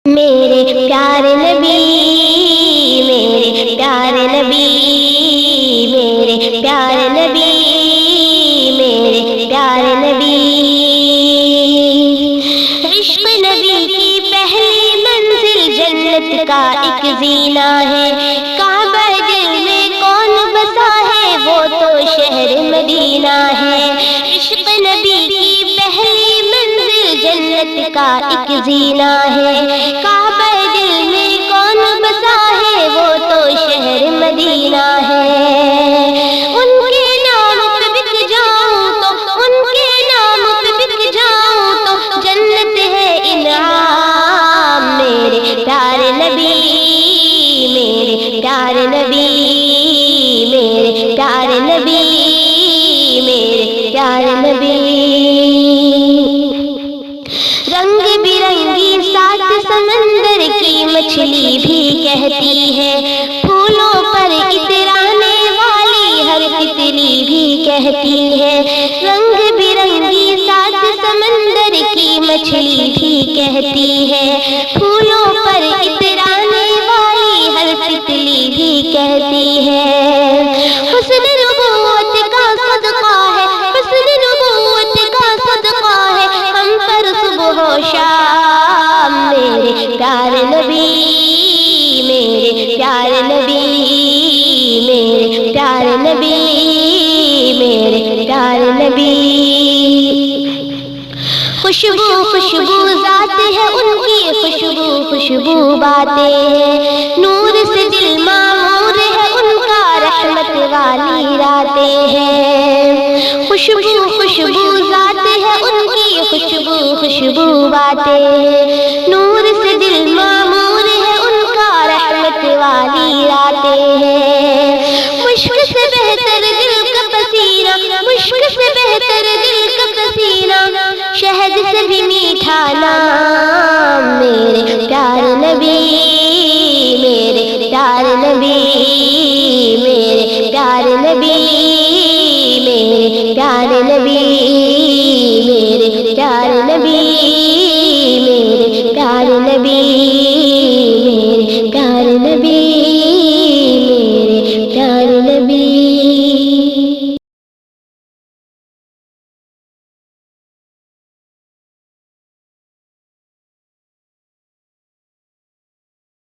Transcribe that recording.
میرے پیارے نبی، میرے پیارے نبی، میرے پیارے نبی، میرے پیارے نبی۔ عشق نبی کی پہلی منزل جنت کا ایک زینہ ہے، کعبہ دل میں کون بسا ہے وہ تو شہر مدینہ ہے۔ عشق نبی کی پہلی منزل جنت کا ایک زینہ ہے، کعبہ دل میں کون بسا ہے وہ تو شہر مدینہ ہے۔ ان کے نام پہ بک جاؤں تو، ان کے نام پہ بک جاؤں تو جنت ہے انعام۔ میرے پیارے نبی، میرے پیارے نبی، میرے پیارے نبی، میرے پیارے نبی۔ رنگ برنگی سات سمندر کی مچھلی بھی کہتی ہے، پھولوں پر اترانے والی ہر تتلی بھی کہتی ہے۔ رنگ برنگی سات سمندر کی مچھلی بھی کہتی ہے، پھولوں پر اترانے والی ہر تتلی بھی کہتی ہے۔ حسن نبوت کا صدقہ ہے، حسن نبوت کا صدقہ ہے ہم پر صبح و شام۔ میرے پیارے نبی، میرے پیارے نبی، میرے پیارے نبی، میرے پیارے نبی۔ خوشبو خوشبو ذات ہے ان کی، خوشبو خوشبو باتیں ہیں، نور سے دل معمور ہے ان کا، رحمت والی راتیں ہیں۔ خوشبو خوشبو ذات ہے ان کی، خوشبو خوشبو باتیں ہیں، نور سے دل معمور ہے ان کا، رحمت والی راتیں ہیں۔ مشک سے بہتر دل کا پسینہ، مشک سے بہتر دل کا پسینہ، شہد سے بھی میٹھا نام۔ میرے پیارے نبی، میرے پیارے نبی، میرے پیارے نبی، میرے پیارے نبی۔